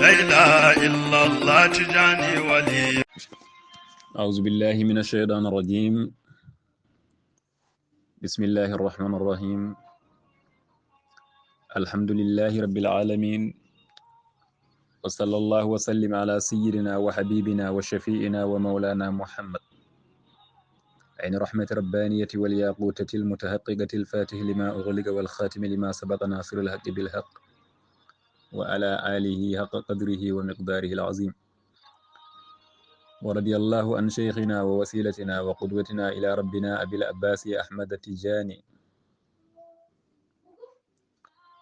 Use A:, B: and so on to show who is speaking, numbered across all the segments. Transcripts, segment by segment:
A: لا إله إلا الله تجاني ولي.
B: أعوذ بالله من الشيطان الرجيم. بسم الله الرحمن الرحيم. الحمد لله رب العالمين، وصلى الله وسلم على سيدنا وحبيبنا وشفيئنا ومولانا محمد، عين رحمة ربانية والياقوتة المتحققة الفاتح لما أغلق والخاتم لما سبق ناصر الحق بالحق، وعلى آله حق قدره ومقداره العظيم. ورضي الله عن شيخنا ووسيلتنا وقدوتنا إلى ربنا أبي العباس أحمد التجاني.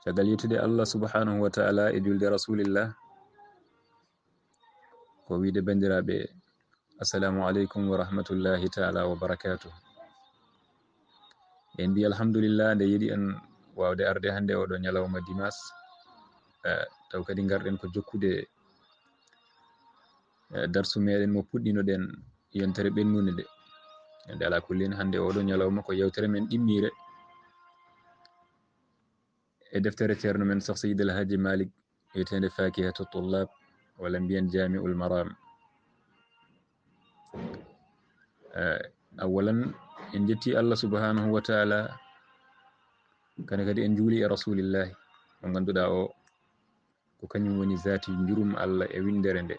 B: caggal yettude Allah subhanahu wa ta'ala e julde rasulillah, ko wiide bandiraɓe assalamu aleykum wa rahmatullahi ta'ala wa barakatuh. En mbi alhamdulillah nde yiɗi en wawde arde hande oɗo ñalawma dimas, taw kadi garɗen ko jokkude darsu meɗen mo puɗɗinoɗen yontere ɓennude nde. ende ala kullin hande oɗo ñalawma ko yewtere men ɗimmire e deftere ceerno men Cheikh Seydi El Hadji Malick wiyetende Fakihatu Tullab, walla mbiyen Jami'ul Maram. awalan en jetti Allah subhanahu wa ta'ala, kane kadi en juuli e rasulillahi mo ganduɗa o ko kañum woni zati jurum Allah e windere nde,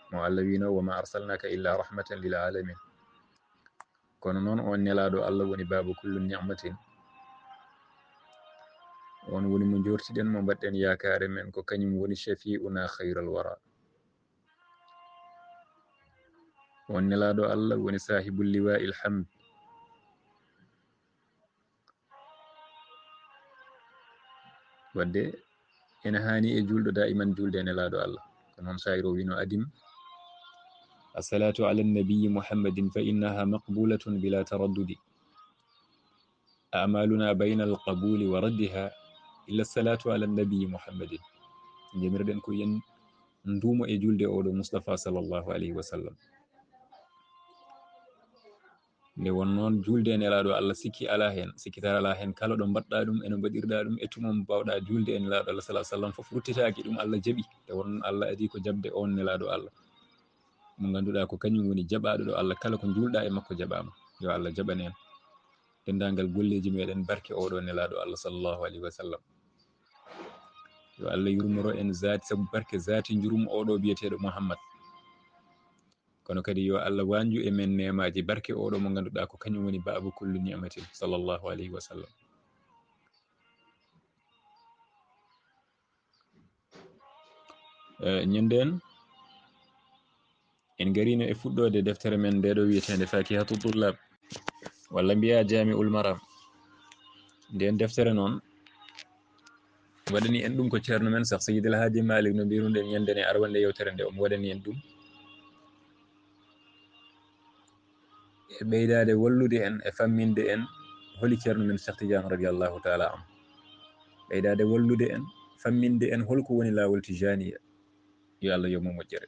B: mo Allah wino wa ma arsalnaka illa rahmatan lil alamin. kono noon on nelaɗo Allah woni babu kullu ni'matin, on woni mo jortiɗen, mo mbaɗɗen yakare men, ko kañum woni shafi'una khayral wara. on nelaɗo Allah woni sahibul liwa'il hamd, wadde ene hani e julɗo da'iman julde nelaɗo Allah. ko noon sayro wino adim assalatu ala nabiyi muhammadin fa innaha maqbulatun bila taraddudi, amaluna bayna alqabuli wa raddiha illa salatu ala nabiyi muhammadin. jemirɗen ko yen ndumo e julde oɗo Mustafa sallallahu alayhi wa sallam. nde won noon julde e nelaɗo Allah sikki ala hen, sikkitare ala hen kala ɗo mbaɗɗa ɗum eno mbaɗirɗa ɗum e tumom bawɗa julde e nelaɗo Allah sallallahu alayhi wa sallam fof ruttitaki ɗum Allah jaaɓi. nde won Allah adi ko jabde on nelaɗo Allah mo ganduɗa ko kañum woni jaɓaɗo ɗo Allah, kala ko julɗa e makko jaɓama. yo Allah jaɓan en dendagal golleji meɗen barke oɗo nelaɗo Allah sallallahu alayhi wa sallam. yo Allah yurmoro en zati, sabu barke zati jurum oɗo biyeteɗo Muhammad. kono kadi yo Allah wanju e men nemaji barke oɗo mo ganduɗa ko kañum woni babu kullu ni'matin sallallahu alayhi wa sallam. ñanden en garino e fuɗɗode deftere men ndeɗo wiyetende Fakihatu Tullab, walla mbiya Jami'ul Maram. nden deftere noon waɗani en ɗum ko ceerno men Cheikh Seydi El Hadji Malick no mbiruɗen ñanden e arwande yewtere nde, omo waɗani en ɗum e ɓeydade wallude en e famminde en holi ceerno men Cheikh Tidiane radiallahu taala an, ɓeydade wallude en famminde en holko woni lawol tijaniya. yo Allah yomo moƴƴere.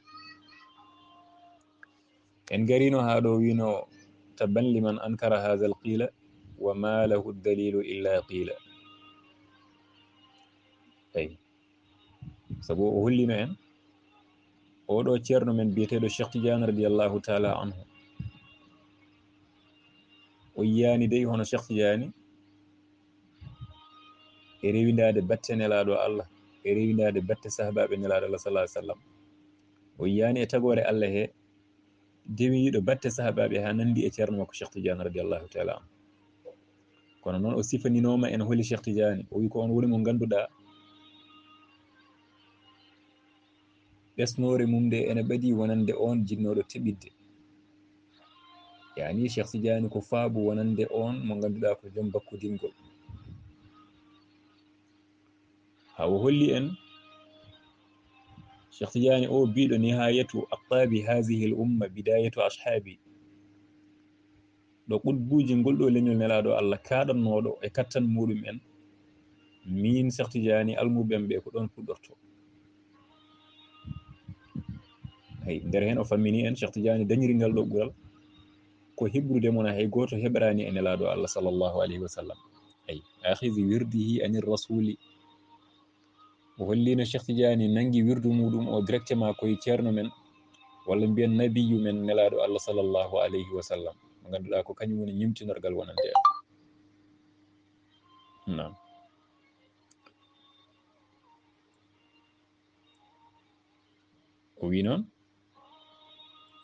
B: en garino ha ɗo wino tabban liman ankara hadha al qila wa ma lahu dalilu illa qila. eyi sabu o hollino en oɗo ceerno men biyeteɗo Cheikh Tidiane radiallahu taala anhu, o yiyani dey hono Cheikh Tidiane e rewidade batte nelaɗo Allah, e rewidade batte sahabaɓe nelaɗo Allah sallallahu alayhi wa sallam. o yiyani e tagore Allah he dewiyiɗo batte sahabaɓe ha nandi e ceerno makko Cheikh Tidiane radiallahu taala anhu. kono noon o sifaninoma en holi Cheikh Tidiane, o wi ko on woni mo ganduɗa ɓesnore mum nde ene ɓaadi wonande on jinnoɗo teɓidde. yani Cheikh Tidiane ko faabu wonande on mo ganduɗa ko joom bakkudingol. ha o holli en Cheikh Tidiane o biɗo nihayatu aqtabi hadhihi l umma bidayatu ashabi, ɗo qutbuji ngolɗo leñol nelaɗo Allah kaɗannoɗo e kattan muɗum en min Cheikh Tidiane almuɓen ɓe ko ɗon puɗɗorto. hay nder hen o fammini en Cheikh Tidiane dañiri ngal ɗo ɓural ko hebrude mona hay goto heɓrani e nelaɗo Allah sallallahu alayhi wa sallam. ay akhizi wirdihi anir rasuli o hollino Cheikh Tidiane nangi wirdu muɗum o directement koye ceerno men walla mbiyen nabiyu men nelaɗo Allah sallllahu alayhi wa sallam mo ganduɗa ko kañum woni ñimtinorgal wonande en nam o wi noon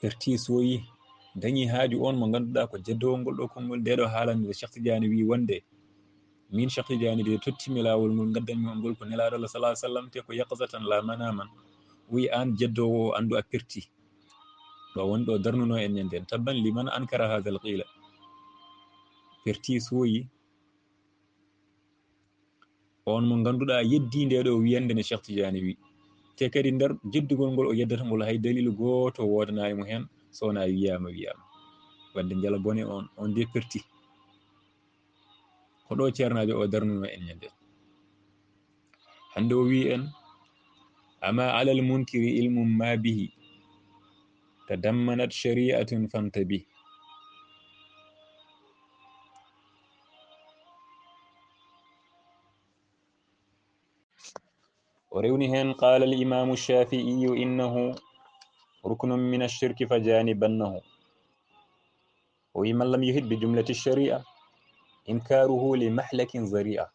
B: herti soyi dañi haaju on mo ganduɗa ko jeddowol ngol ɗo konngol ndeɗo haalande Cheikh Tidiane wi wonde min Cheikh Tidiane de tottimi lawol ngol gaddanmi on ngol ko nelaɗo Allah sallallahu alaihi wasallam te ko yaqzatan la manaman wi an jeddowo o andu a perti ɗo woni ɗo darnuno en ñanden tabban liman ankara hadha al qila perti soyi on mo ganduɗa yeddi nde ɗo wiyande ne Cheikh Tidiane wi te kadi nder jeddugol ngol o yeddata ngol hay dalilu goto wodanayimo hen sowona wiyama wadde jala bone on de perti ko ɗo ceernajo o darnuno en ñande hande o wi en ama alal munkiri ilmum ma bihi tadammanat shari'atun fantabi وروني هن قال الإمام الشافعي إنه ركن من الشرك فجانبنه ومن لم يهد بجملة الشريعة إنكاره لمحلك ذريعة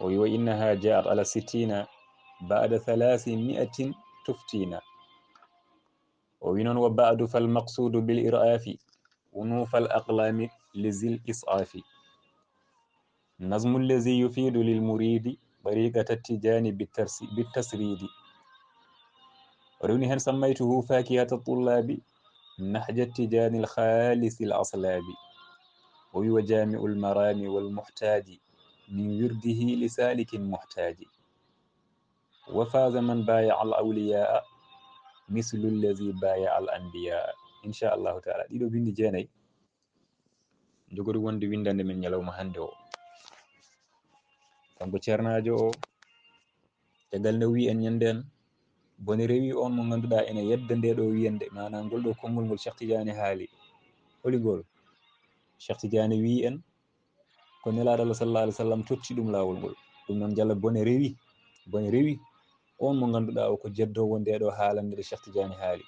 B: وإنها جاءت على 60 بعد 300 تفتينا وبعد فالمقصود بالإرآف ونوف الأقلام لذي الإسعاف نظم الذي يفيد للمريد طريقة التجان بالتسريد وروني هن سميته فاكهة الطلاب نحج التجان الخالص الأصلاب وهو جامع المرام والمحتاج من ورده لسالك محتاج وفاز من بايع الأولياء مثل الذي بايع الأنبياء إن شاء الله تعالى ديدو بindi jeenay jogori wonde windande men ñalawma hande o kanko ceernajo o tegal nde wi en ñanden bone rewi on mo ganduɗa ene yedda nde ɗo wiyande mana ngol ɗo konngol ngol Cheikh Tidiane haali holigol Cheikh Tidiane wi en ko nelaɗo Allah sallallahu alaihi wasallam totti ɗum lawol ngol ɗum noon jalla bone rewi on mo ganduɗa o ko jeddowo ndeɗo haalande nde Cheikh Tidiane haali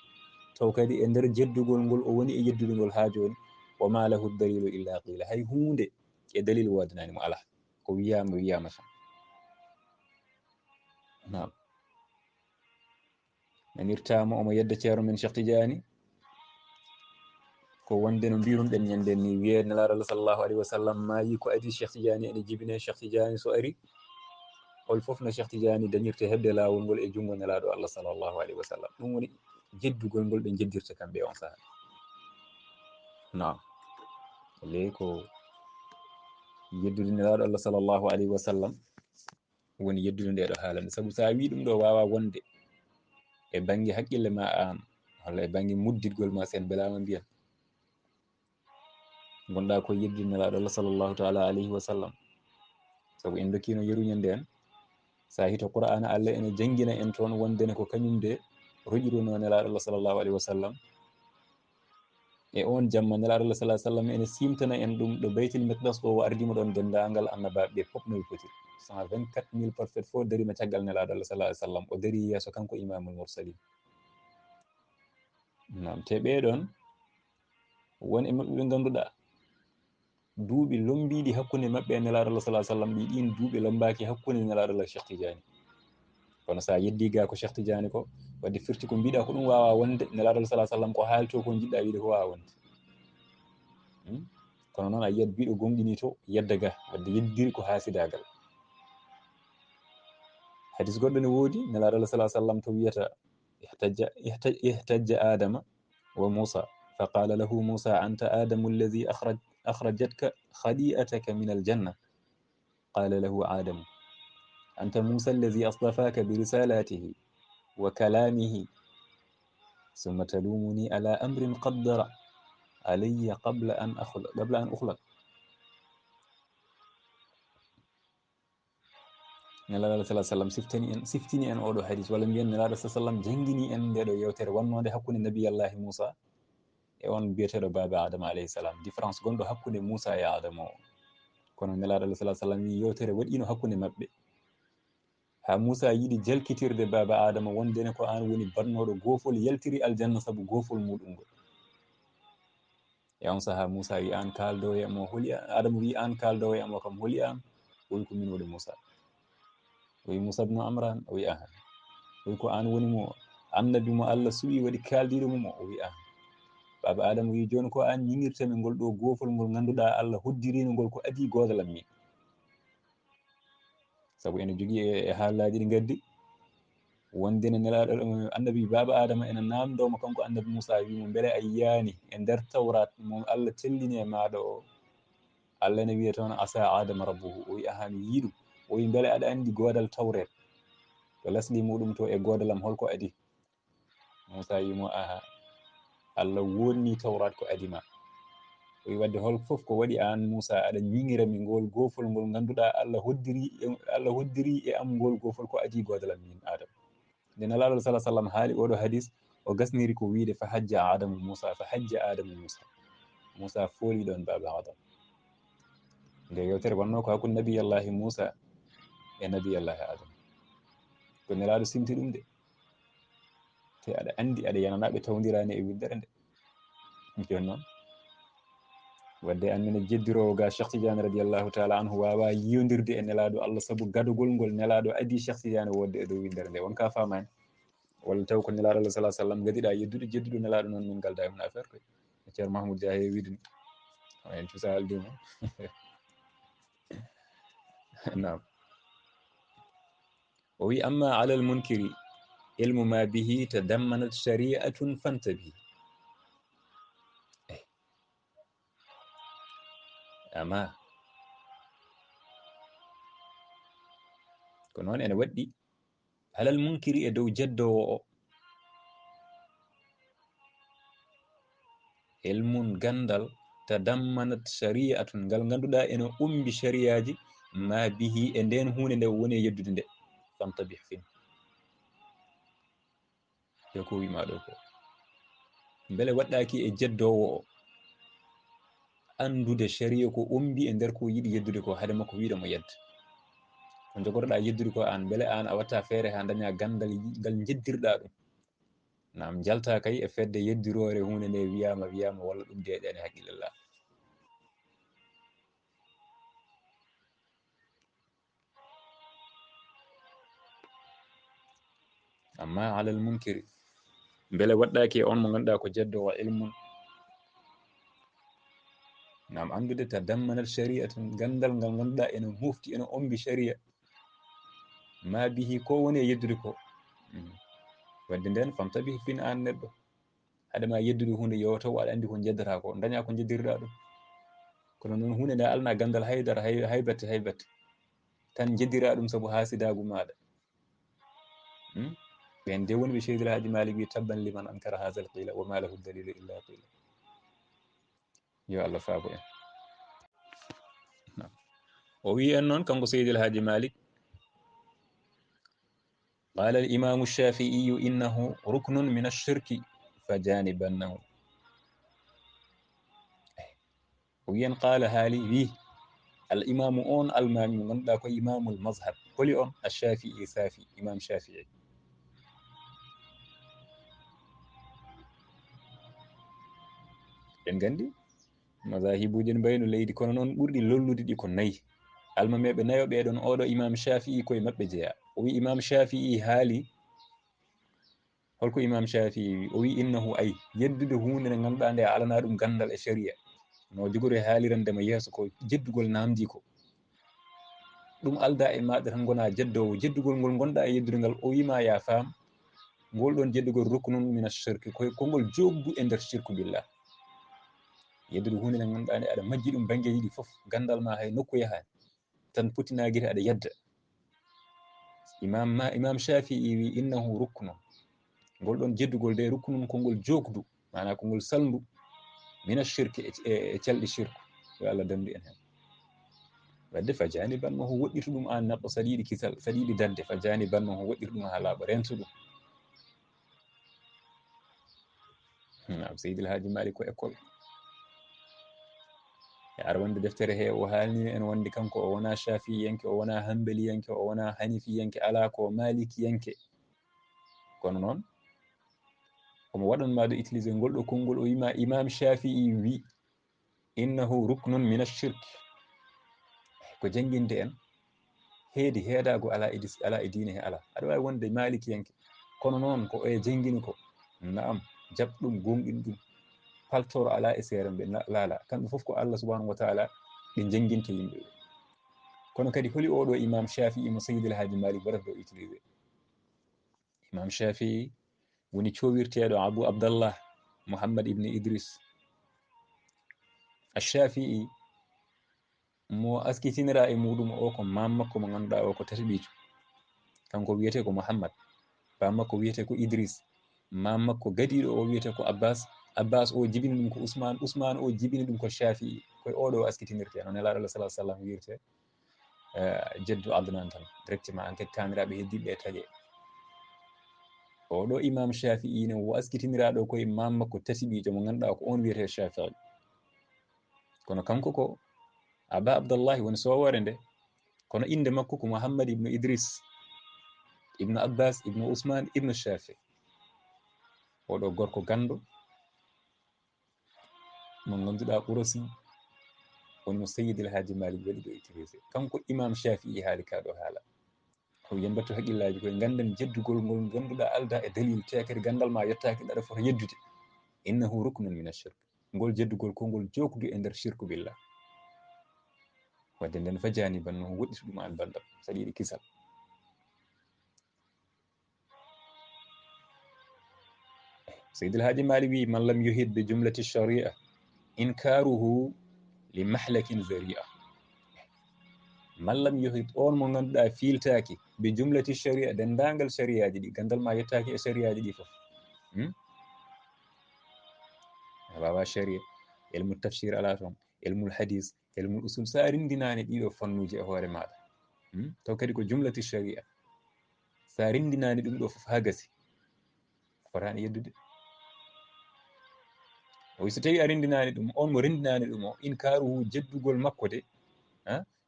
B: taw kadi e nder jeddugol ngol o woni e yeddude ngol ha joni wa ma lahu dalilu illa qila hay hunde e dalil wadanani mo ala ko wiyama tan nam nanirtama omo yedda ceero men Cheikh Tidiane ko wonde no mbirunɗen ñanden ni wiye nelaɗo Allah sallallahu alaihi wasallam maayi ko adi Cheikh Tidiane ene jibine Cheikh Tidiane so ari hol fof no Cheikh Tidiane dañirte hebde lawol ngol e jungo nelaɗo Allah sallallahu alaihi wasallam ɗum woni jeddugol ngol ɓe jeddirta kamɓe on saha nam le ko yeddude nelaɗo Allah sallallahu alaihi wasallam woni yeddude ndeɗo haalande saabu sa wi ɗum ɗo wawa wonde e banggue haqqille ma an walla e banggue muddidgol ma sen belama mbiyan gonɗa ko yeddude nelaɗo Allah sallallahu taala alayhi wa sallam saabu en dokkino yeruñande en sa hito qur'ana Allah ene jangguina en toon wondene ko kañum de roƴiruno nelaɗo Allah sallallahu alayhi wa sallam e on jamma nelaɗo Allah sallallahu alayhi wa sallam ene simtana en ɗum ɗo baytil miqdas ɗo o ardimo ɗon dendagal annabaɓe ɓe fof nowi poti 124 000 prophète fof darima caggal nelaɗo Allah sallallahu alayhi wa sallam o dari yeeso kanko imamul mursalin nam te ɓeɗon won e maɓɓe ɓe ganduɗa duuɓi lombiɗi hakkunde maɓɓe e nelaɗo Allah sallallahu alayhi wa sallam ɗin duuɓi lombaki hakkunde nelaɗo Allah Cheikh Tidiane kono sa yeddi ga ko Cheikh Tidiane ko wadde firti ko mbiɗa ko ɗum wawa wonde nelaɗo Allah sallallahu alayhi wa sallam ko haalto ko jiɗɗa wiide ko wawa wonde kono noon a yiyat biɗo gonɗini to yedda ga wadde yeddiri ko hasidagal hadis goɗɗo ne woodi nelaɗo Allah sallallahu alayhi wa sallam to wiyata ihtajja adama wa Musa فقال له موسى أنت آدم الذي أخرجتك خليئتك من الجنة قال له آدم أنت موسى الذي أصطفاك برسالاته وكلامه ثم تلومني على أمر قدر علي قبل أن أخلق nelaɗo Allah sallallahu alaihi wasallam siftini en oɗo hadis walla mbiyen nelaɗo sallallahu alaihi wasallam jangini en ndeɗo yewtere wonnode hakkunde nabiyallahi Musa e on biyeteɗo baba Adama alayhi salam différence gonɗo hakkunde Musa e Adama o kono nelaɗo Allah sallallahu alaihi wasallam wi yewtere waɗino hakkunde maɓɓe ha Musa yiɗi jalkitirde baba Adama wondene ko an woni bannoɗo gofol yaltiri aljanna sabu gofol muɗum ngol e on saha Musa wi an kaldowo e mo holi Adama wi an kaldowo e mo kam holi am o wi ko min woni Musa o wi Musa ibn Amran o wi aha o wi ko an woni mo annabi mo Allah suɓi waɗi kaldiɗo mum o wi aha baba Adama wi joni ko an ñiŋirtami ngol ɗo gofol ngol ganduɗa Allah hoddirino ngol ko adi godalam min sabu ene jogui e haalaji ɗi gaddi wondene nelaɗo annabi baba Adama ene namdoma kanko annabi Musa wimo beele a yiyani e nder tawrat mo Allah tellini e maɗa o Allah ne wiya toon asa adama rabbuhu o wi aha mi yiiɗum o wi beele aɗa andi godal tawret to lesli muɗum to e godalam holko adi Musa wimo aha Allah wonni tawrat ko adima o wi wadde hol foof ko waɗi an Musa aɗa ñiŋirami ngol gofol ngol ganduɗa Allah hoddiri e am ngol gofol ko adi godalam min Adama nde nelaɗo sallallahu alaihi wasallam haali oɗo hadis o gasniri ko wiide fa hajja Adamu Musa fa hajja Adamu Musa fooli ɗon baba Adama nde yewtere wonno ko hakkude nabiyallahi Musa e nabiyallahi Adama ko nelaɗo simti ɗum de te aɗa andi aɗa yananaɓe tawdirani e windere nde joni noon wadde annene jeddirowo ga Cheikh Tidiane radiallahu taala anhu wawa yiyodirde e nelaɗo Allah saabu gadugol ngol nelaɗo adi Cheikh Tidiane wodde e dow windere nde wonka famani walla taw ko nelaɗo Allah sallallahu alaihi wasallam gadiɗa yeddude jedduɗo nelaɗo noon min galda e mun affaire koy ceerno Mahmoud Dia he wiide en cusa alduma nam o wi amma ala al munkiri ilmu ma bihi tadammanat shari'atun fantabi ama ko noon ene waɗɗi alal munkiri e dow jeddowo o ilmun gandal tadammanat shari'atun ngal ganduɗa ene umbi shari'aji ma bihi e nden hunde nde woni e yeddude nde fantabih fin e ko wima ɗo ko beele waɗɗaki e jeddowo o andude sharia ko umbi e nder ko yiɗi yeddude ko haade makko wiiɗamo yedda ko jogorɗa yeddude ko an beele an a watta feere ha daña gandal ngal jeddirɗa ɗum nam jalta kay e fedde yeddirore hunde nde wiyama walla ɗum deeɗene haqqillallah amma alal munkiri beele waɗɗaki e on mo ganduɗa ko jeddowo ilmun nam andude tadammanat shari'atun gandal ngal ganduɗa ene mofti ene ombi sharia ma bihi ko woni e yeddude ko wadde nden famtabi fin an neɗɗo haɗema yeddude hunde yo taw aɗa andi ko jeddata ko daña ko jeddirɗa ɗum kono noon hunde nde alna gandal haydara haybatte tan jeddira ɗum saabu hasidagu maɗa ɓen de woni ɓe Seydi El Hadji Malick wi tabban liman ankara hasal qila wa ma lahu dalilu illa qila yo Allah faabo en o wi en noon kanko Seydi El Hadji Malick قال الإمام الشافعي إنه ركن من الشرك فجانبنه وين قال هالي وي الإمام أون المامي من ذاك إمام المذهب قولي أون الشافعي سافي إمام شافعي en gandi mazahibuji ne mbayno leydi kono noon ɓurɗi lollude ɗi ko nayi almameɓe nayo ɓeɗon oɗo imam Shafi'i koye mabɓe jeeya o wi imam Shafi'i haali holko imam Shafi'i wi o wi innahu ay yeddude hunde nde ganduɗa nde alana ɗum gandal e sharia no jogori haalirandema yeeso ko jeddugol namdi ko ɗum alda e maɗa tan gona jeddowo jeddugol ngol gonɗa e yeddude ngal o wima ya faam ngol ɗon jeddugol ruknun min ash-shirki kongol joggu e nder shirku billah yeddude hunde nde ganduɗa nde aɗa majji ɗum banggueji ɗi foof gandal ma hay nokku yahani tan puttinaguite aɗa yedda imam Shafi'i wi innahu ruknu ngol ɗon jeddugol de ruknun kongol jogdu mana kongol salndu min ash-shirki e calɗi shirku yo Allah dandu en hen wadde fa janibannahu woɗɗitu ɗum an neɗɗo saɗa yiɗi kisal saɗa yiɗi dadde fa janibannahu woɗɗitu ɗum ha laaɓa rentu ɗum Seydi El Hadji Malick ko école ara wonde deftere he o haalnino en wonde kanko o wona shafi'iyanke o wona hambaliyanke o wona hanifiyanke ala ko malikiyanke kono noon omo waɗanmaɗo utilisé ngol ɗo konngol o wima imam shafi'i wi innahu ruknun min ashirk ko jangguinde en heedi heedago ala e diine he ala aɗa wawi wonde malikiyanke kono noon ko e jangguini ko naam jaɓɗum gonɗin ɗum paltoro ala e seere ɓe laala kamɓe foof ko Allah subhanahu wa taala ɓe jangguinta yimɓe kono kadi holi oɗo imam shafi'i mo Seydil Hadji Malick waɗata ɗo utilisé imam shafi'i woni cowirteɗo Abou Abdallah Mouhammad ibn Idris ash-Shafi'i mo askitinira e muɗum o ko mam makko mo ganduɗa o ko tataɓijo kanko wiyete ko Mouhammad bam makko wiyete ko Idris mam makko gadiɗo o wiyete ko Abbas o jibini ɗum ko Ousmane o jibini ɗum ko Shafi'i koye oɗo askitinirte no nelaɗo Allah sallallahu alaihi wasallam wirte jeddu Adnan tan directement enquête kamiraɓe heddiɓe taƴe oɗo imam Shafi'i ne wo askitiniraɗo koye mam makko tasiɓijo mo ganduɗa ko on wiyete Shafi'i kono kanko ko Aba Abdallahi woni sowore nde kono inde makko ko Mouhammad ibn Idris ibn Abbas ibn Ousmane ibn Shafi oɗo gorko gandu mo ganduɗa ɓurosi woni mo Seydil Hadji Malick waɗi ɗo utilisé kanko imam Shafi'i haali kaɗo haala ko yen battu haqqillaji koye ganden jeddugol ngol ganduɗa alda e dalil te kadi gandal ma yettaki ɗaɗa fota yeddude innahu ruknun min ashirk ngol jeddugol ko ngol jokdu e nder shirku billah wadde nden fajani banno woɗɗita ɗum an bandam saɗa yiɗi kisal Seydil Hadji Malick wi man lam yuhid bi jumlati sharia inkaruhu li mahlakin zaria man lam yuhid on mo ganduɗa filtaki bi jumlati sharia dendagal shariaji ɗi gandal ma yettaki e shariaji ɗi foof wawa sharia ilmu tafsir ala toon ilmul hadis ilmul usul sa rindinani ɗiɗo fannuji e hoore maɗa taw kadi ko jumlati sharia sa rindinani ɗum ɗo foof ha gasi fotani yeddude o so tawi a rindinani ɗum on mo rindinani ɗum o inkaruhu jeddugol makko de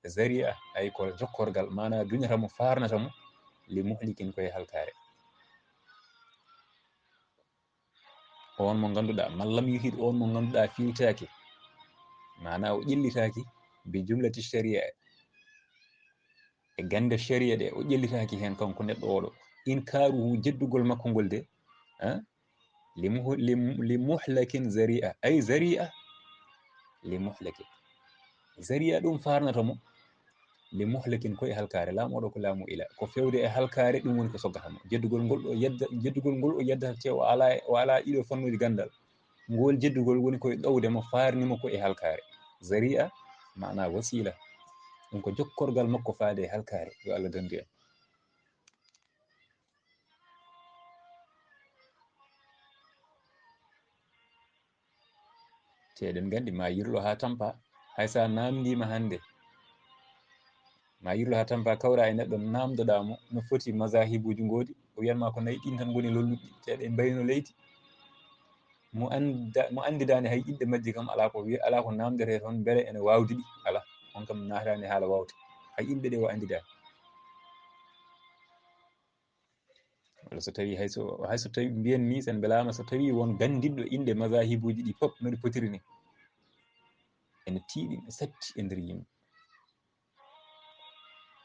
B: zaria ay ko jokkorgal mana duñatamo farnatamo li muhlikin koye halkare on mo ganduɗa man lam yuhid on mo ganduɗa filtaki mana o ƴellitaki bi jumlati sharia e gande sharia ɗe o ƴellitaki hen kanko neɗɗo oɗo inkaruhu jeddugol makko ngol de li muhlakin zaria ay zaria li muhlakin zaria ɗum farnatamo li muhlakin koye halkare laamoɗo ko laamu ila ko fewde e halkare ɗum woni ko soggatamo jeddugol ngol ɗo yedda jeddugol ngol o yeddata te o ala ɗiɗo fannuji gandal ngol jeddugol woni koye ɗowdemo farnimo ko e halkare zaria mana wasila ɗum ko jokkorgal makko faade e halkare yo Allah dandu en te eɗen gandi ma yirlo ha tampa haysa namdima hande ma yirlo ha tampa kawra e neɗɗo namdoɗamo no foti masahibuji goodi o wiyanma ko nayi ɗin tan goni lolluɗi teɗe mbayno leydi mo andidani hay inde majji kam ala ko namdete toon beele ene wawdi ɗi ala on kam natani haala wawta hay inde ɗe o andidani walla so tawi hayso tawi mbiyen ni sen belama so tawi won gandinɗo inde masahibuji ɗi foof noɗi potiri ni ene tiiɗi ene satti e nder yimɓe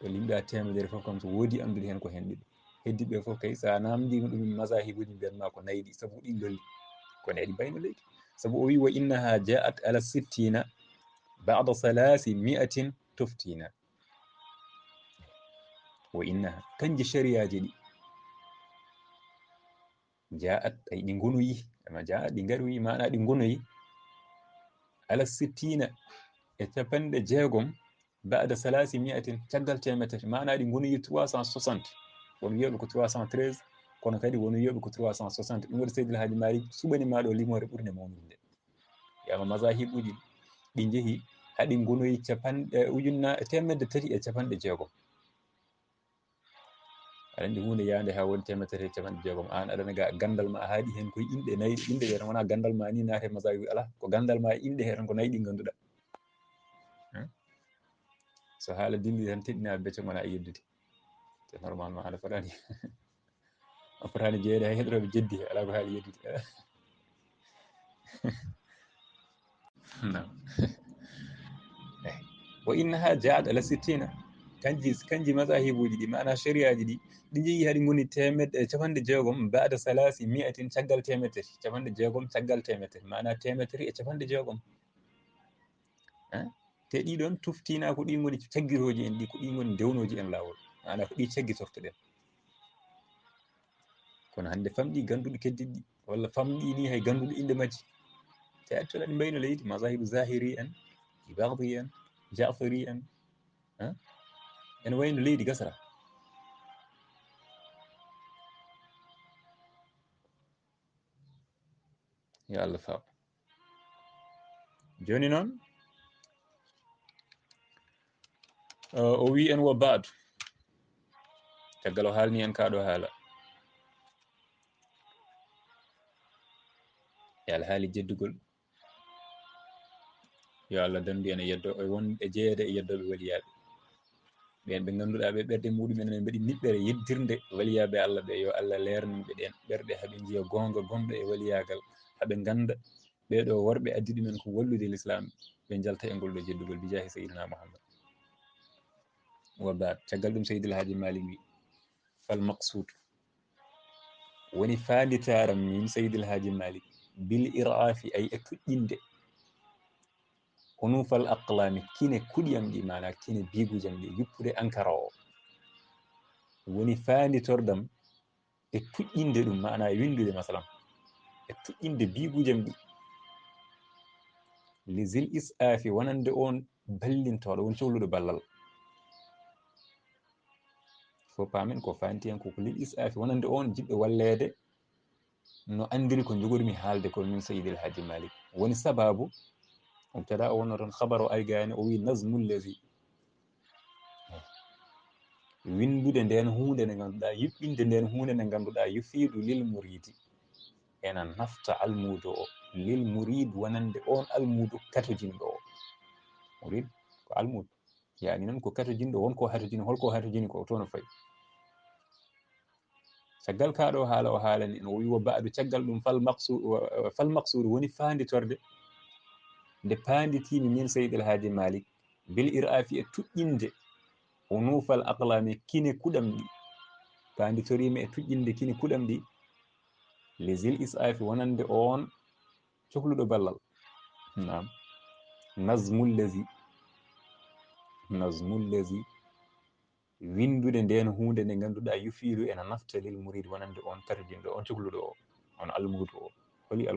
B: to limɗa temedere foof kam so woodi andude hen ko hen ɗiɗo heddiɓe foof kay sa namdima ɗum masahibuji mbiyanma ko nayi ɗi saabu ɗin lolli kono eɗi mbayno leydi saabu o wi wa innaha ja'at ala sittina ba'da salasi mi'atin tuftina wa innaha kanji shariaji ɗi ja'at ay ɗi gonoyi ama ja'at ɗi garoyi mana ɗi gonoyi ala sittina e capanɗe jeegom ba'da salasi mi'atin caggal temetati mana ɗi gonoyi 360 won wiyaɓe ko 313 kono kadi won wiyaɓe ko 360 ɗum waɗi Seydil Hadji Malick suɓanima ɗo limore ɓurde mawnude nde wiyama masahibuji ɗi jeehi haɗi gonoyi temedde tati e capanɗe jeegom aɗa andi hunde yande ha woni temedde tati e capanɗe jeegom an aɗa naga gandal ma haaɗi hen koye inɗe nayyi inde ɗe tan wona gandal ma ni naate masahibu ala ko gandal ma inde he tan ko nayyi ɗi ganduɗa so haala dilli tan teɗɗinaɓe becce gona e yeddude te normalement aɗa fotani a fotani jeeyde hay heɗoroɓe jeddi ala ko haali yeddude nam eyi wa innaha jaat ala sittina kanji masahibuji ɗi mana shariaji ɗi ɗi jeeyi haɗi goni temedde capanɗe jeegom bada salasi miatin caggal temettati capanɗe jeegom caggal temettati mana temettati e capanɗe jeegom te ɗiɗon tuftina ko ɗi goni caggiroji en ɗi ko ɗi goni dewnoji en lawol mana ko ɗi caggitortoɗen kono hande famɗi ganduɗo keddiɗɗi walla famɗi ni hay ganduɗo inde majji te accola ɗi mbayno leydi masahibu zahiri en ibadi en jafari en ene wayno leydi gasara yo Allah faam joni noon o wi en wo baadu caggal o haalni en kaɗo haala e alhaali jeddugol yo Allah dandu en e yeddo e won e jeeyede e yeddoɓe waliyaɓe ɓen ɓe ganduɗa ɓe ɓerde muɗumen ne mbaɗi niɓɓere yeddirde waliyaɓe Allah ɓe yo Allah lernaɓe ɗen ɓerɗe haaɓe jiiya gonga gonɗo e waliyagal haaɓe ganda ɓeɗo worɓe addi ɗumen ko wallude l'islam ɓe jalta e ngol ɗo jeddugol bi jahi sayyidina Muhammad wa baad caggal ɗum Seydil Hadji Malick wi fal maqsud woni fanditaram min Seydil Hadji Malick bil irafi ay e tuƴƴinde hunufal aqlami kine kuɗiyam ɗi mana kine bigujam ɗi yuppude ankara o woni fanditordam e tuƴƴinde ɗum mana e windude masalan e tuƴƴinde bigujam ɗi li zil isafi wonande on ballintoɗo woni cohluɗo ballal fo pamen ko fanti hen koko lil isafi wonande on jiɗɗo wallede no andiri ko jogormi haalde ko min Seydil Hadji Malick woni sababu mubtada o wonno toon habar o ari gani o wi nazmul lazi windude nden hunde nde ganduɗa yuɓɓinde nden hunde nde ganduɗa yufidu lil muridi ena nafta almudo o lil murid wonande on almudo katojinɗo o murid ko almudo yani noon ko katojinɗo wonko hatojini holko hatojini ko toon o fayi caggal kaɗo haala o haalani en o wi wo baadu caggal ɗum fal maqsud woni fanditorde nde panditimi min Seydil Hadji Malick bil irafi e tuƴƴinde unufal aqlami kine kuɗam ɗi panditorimi e tuƴƴinde kine kuɗam ɗi lesil isafi wonande on cohluɗo ballal nam nazmul lazi windude nden hunde nde ganduɗa yufiru ena nafta lil murid wonande on katojinɗo on cohluɗo o on almudu o holi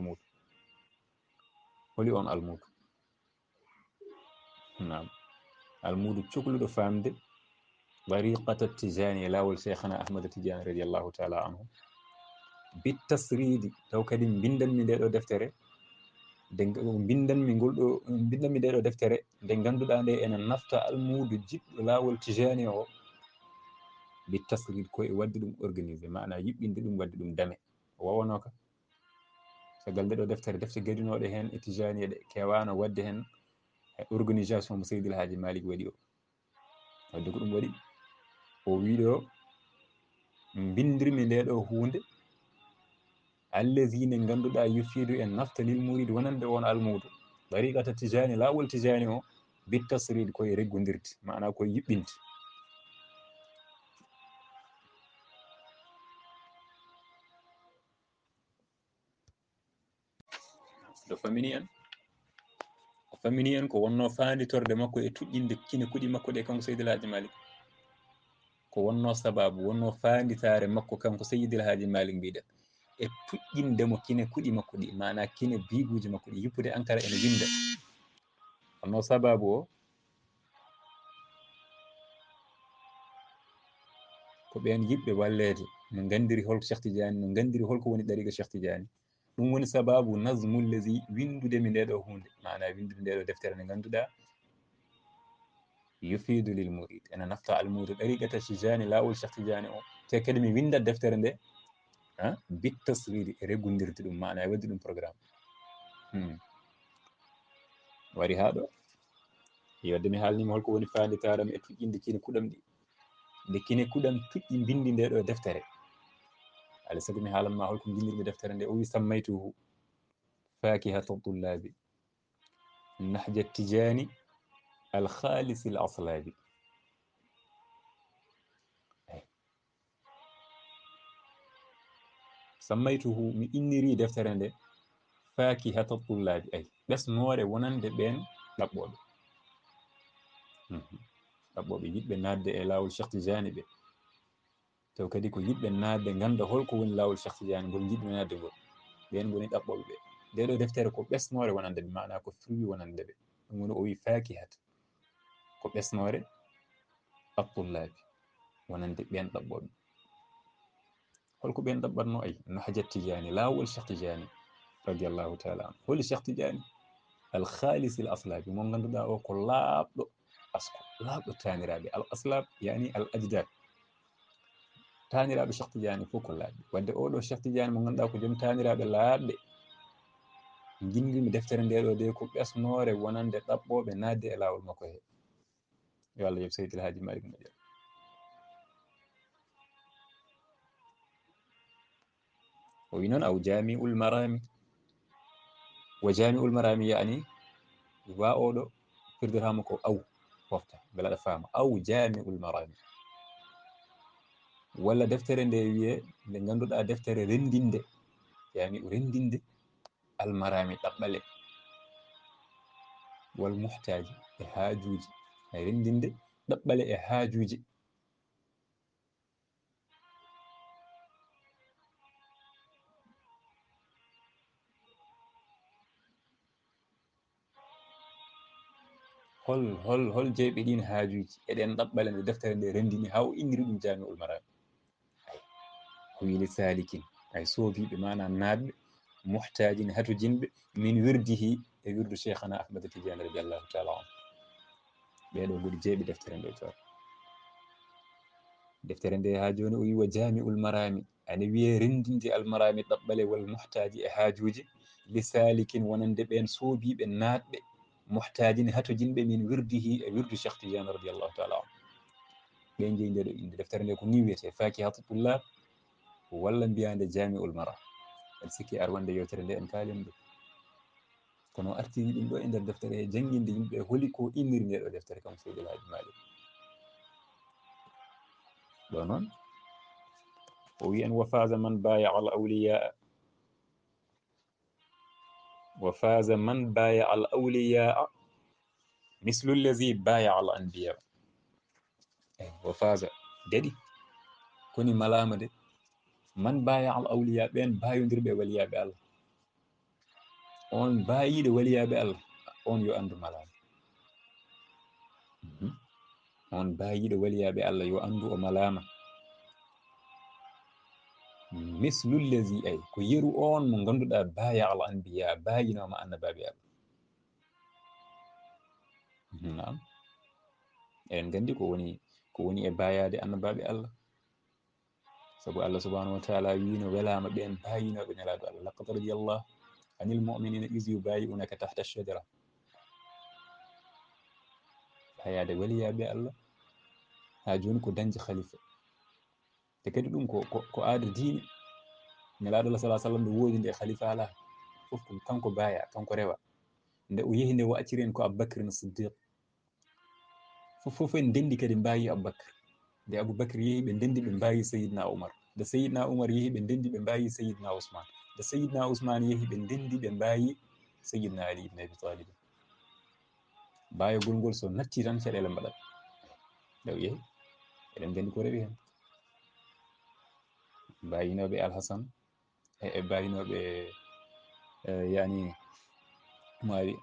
B: on almudu nam almudu cohluɗo famde tariqata tijani e lawol cheikhana ahmada tidiane radiallahu taala anhu bit tasridi taw kadi bindanmi nde ɗo deftere bindanmi nde ɗo deftere nde ganduɗa nde ena nafta almudu jiɗɗo lawol tijani o bit tasrid koye wadde ɗum organisé mana yuɓɓinde ɗum wadde ɗum dame o wawano ka caggal nde ɗo defte gadinoɗe hen e tijani ɗe kewano wadde hen e organisation mo Seydil Hadji Malick waɗi o wadde ko ɗum waɗi o wiɗo bindirmi nde ɗo hunde allazine ganduɗa yufidu en nafta lil murid wonande on almudu tariqata tijani lawol tijani o bit tasrid koye reggodirde mana koye yuɓɓinde ɗo famini en ko wonno fanditorde makko e tuƴƴinde kine kuɗi makko ɗe kanko Seydil Hadji Malick ko wonno sababu wonno fanditare makko kanko Seydil Hadji Malick mbiɗen e tuƴƴindemo kine kuɗi makko ɗi mana kine biguji makko ɗi yuppude ankara ene winda wonno sababu o ko ɓen yiɓɓe wallede no gandiri holko Cheikh Tidiane no gandiri holko woni ɗariqa Cheikh Tidiane ɗum woni sababu nazmul lazi windudemi nde ɗo hunde mana windude nde ɗo deftere nde ganduɗa yufidu lil murid ena nafta almudo ɗariqata tijani lawol Cheikh Tidiane o te kadi mi windat deftere nde bit tasridi e reggodirde ɗum mana e waddi ɗum programme wari ha ɗo wadde mi haalnima holko woni fande taram e tuƴƴinde kine kuɗam ɗi nde kine kuɗam tuƴƴi bindi nde ɗo deftere alay sago mi haalanma holko bindirmi deftere nde o wi sammaytuhu fakihata tullabi nahja tijani alkhalisi l aslabi sammaytuhu mi inniri deftere nde fakihata tullabi ay ɓesnore wonande ɓen ɗaɓɓoɓe ɗaɓɓoɓe yiɗɓe nadde e lawol Cheikh Tidiane ɓe taw kadi ko yiɗɓe nadde ganda holko woni lawol Cheikh Tidiane ngol jiɗɓe nadde ngol ɓen goni ɗaɓɓoɓe ɓe nde ɗo deftere ko ɓesnore wonande ɓe mana ko fruit wonande ɓe ɗum woni o wi fakihat ko ɓesnore atullabi wonande ɓen ɗaɓɓoɓe holko ɓen ɗaɓɓatno ay nahjat Tidiane lawol Cheikh Tidiane radiallahu taala an holi Cheikh Tidiane alkhalisi l aslabi mo ganduɗa o ko laaɓɗo asko laaɓɗo taniraɓe al aslab yani al ajdad taniraɓe Cheikh Tidiane fof ko laaɓɓe wadde oɗo Cheikh Tidiane mo ganduɗa ko joom taniraɓe laaɓɓe guindimi deftere nde ɗo de ko ɓesnore wonande ɗaɓɓoɓe nadde e lawol makko he yo Allah yoɓ Seydil Hadji Malick Moƴƴere o wi noon aw jami'ul marami wa jami'ul marami yani wa oɗo firdatama ko aw pofta beele aɗa faama aw jami'ul marami walla deftere nde wiye nde ganduɗa deftere rendinde yani rendinde almarami ɗaɓɓale wal muhtaji e haajuji ay rendinde ɗaɓɓale e haajuji hol jeyɓe ɗin haajuji eɗen ɗaɓɓale nde deftere nde rendini ha o inniri ɗum jami'ul marami o wi li salikin ay soofiɓe mana naatɓe muhtajin hatojinɓe min wirdihi e wirdu cheikhana ahmada tidiane radiallahu taala an ɓeɗo goni jeeɓi deftere nde toon deftere nde ha joni o wi wa jami'ul marami ane wiye rendinde almarami ɗaɓɓale wal muhtaji e haajuji li salikin wonande ɓen soobiɓe naatɓe muhtajin hatojinɓe min wirdihi e wirdu Cheikh Tidiane radiallahu taala an ɓe jeeyi nde ɗo inde deftere nde ko ni wiyete fakihatu tullab walla mbiyande jami'ul mara aɗa sikki arwande yewtere nde en kalin ɗum kono artiri ɗum ɗo e nder deftere he jangguinde yimɓe hooli ko inniri nde ɗo deftere kam Seydil Hadji Malick ɗo noon o wi en wa faza man baya al awliya wa faza man baya al awliya mislu llazi baya al anbiya eyi wa faza daɗi koni malama de man baya al awliya ɓen bayodirɓe waliyaɓe Allah on bayiɗo waliyaɓe Allah on yo andu malama on bayiɗo waliyaɓe Allah yo andu o malama mislullazi ay ko yeru on mo ganduɗa baya al anbiya bayinoma annabaɓe Allah nam en gandi ko woni e bayade annabaɓe Allah saabu Allah subhanahu wa taala wino welama ɓen bayinoɓe nelaɗo Allah laqad radiyallahu anil mu'minina iz yubayi'unaka tahta ash-shajara bayade waliyaɓe Allah ha joni ko dañde khalifa te kadi ɗum ko aada diine nelaɗo Allah sallallahu alaihi wasallam nde woodi nde khalifa ala fof ko kanko baya kanko rewa nde o yehi nde o acciri en ko Aboubacry Siddiq fof en dendi kadi mbayi Aboubacry nde Aboubacry yehi ɓe dendi ɓe mbayi Seydina Oumar nde Seydina Oumar yehi ɓe dendi ɓe mbayi Seydina Ousmane nde Seydina Ousmane yehi ɓe dendi ɓe mbayi Seydina Ali ibn Abi Talib bayogol ngol so natti tan caɗele mbaɗat nde o yehi eɗen gandi ko rewi hen mbayinoɓe Alhasan e mbayinoɓe yani Muawi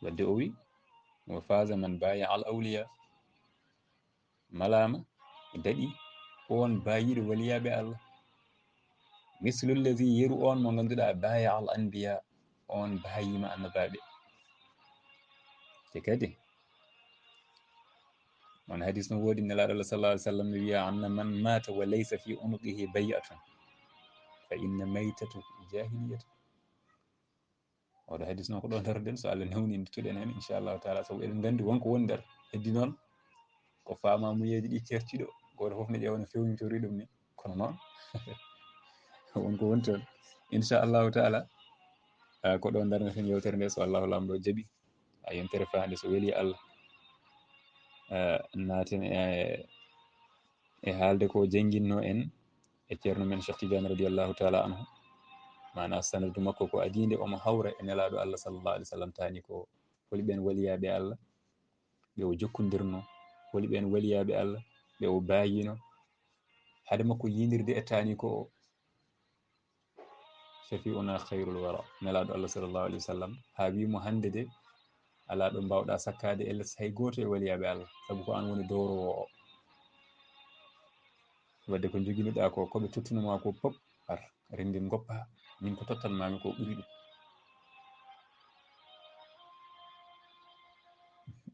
B: wadde o wi wa faza man baya al awliya malama daɗi on bayiɗo waliyaɓe Allah mislu llazi yeru on mo ganduɗa baya al anbiya on bayima annabaɓe te kadi on hadis no woodi nelaɗo Allah sallallahu alaihi wasallam wiya anna man mata wa laysa fi unuqihi bay'atun fa inna maytatu jahiliyata. oɗo hadis noon ko ɗo darden, so Allah newni ndittuɗen hen inchallahu taala, sabu eɗen gandi wonko woni nder. heddi noon ko famamuyeji ɗi certiɗo, goto foof ne ƴeewa no fewnitori ɗum ni, kono noon wonko woni toon inchallahu taala. ko ɗo darneten yewtere nde, so allahu lamɗo jaaɓi, ha yontere fande so weeli Allah, naten e haalde ko jangguinno en e ceerno men Cheikh Tidiane radiallahu taala anhu. mana sanadu makko ko adinde omo hawra e nelaɗo Allah sallallah alih w sallam, tani ko holi ɓen waliyaɓe Allah ɓe o jokkodirno, holi ɓen waliyaɓe Allah ɓe o bayino, haade makko yinirde e tani ko shafi'una khairul wara, nelaɗo Allah sallallah alih w sallam, ha wimo hande de ala ɗo mbawɗa sakkade e less hay goto e waliyaɓe Allah, saabu ko an woni dowrowo o. wadde ko joguinoɗa ko, koɓe tottunoma ko pop ar rendin goppa, min ko tottanmami ko ɓuuri ɗum.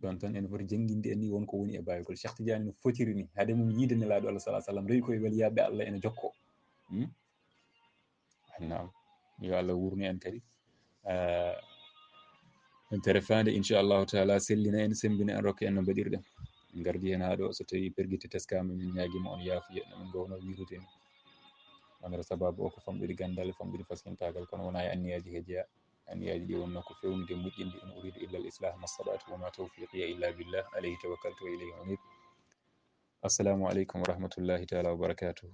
B: ɗon tan en foti jangguinde en ni wonko woni e baygol Cheikh Tidiane no fotiri ni, haade mum yiide nelaɗo Allah sallallahu alaihi wasallam, rewi koye waliyaɓe Allah ene jokko. nam yo Allah wurni en kadi tere fande inchallahu taala, sellina en, sembina en, rokka en no mbaɗirɗen. en gardi hen haɗo, so tawi perguite teskama min ñaguima on yaafuya nomin gowno wirude ni. wonere sababu o ko famɗude gandal, famɗude faskintagal, kono wona e anniyaji he jeeya. anniyaji ɗi wonno ko fewnude moƴƴinde, in uridu illa al islah mastata'tu, wa ma tawfiqiya illa billah, alayhi tawakkaltu wa ilayhi unib. assalamu aleykum wa rahmatullahi taala wa barakatuhu.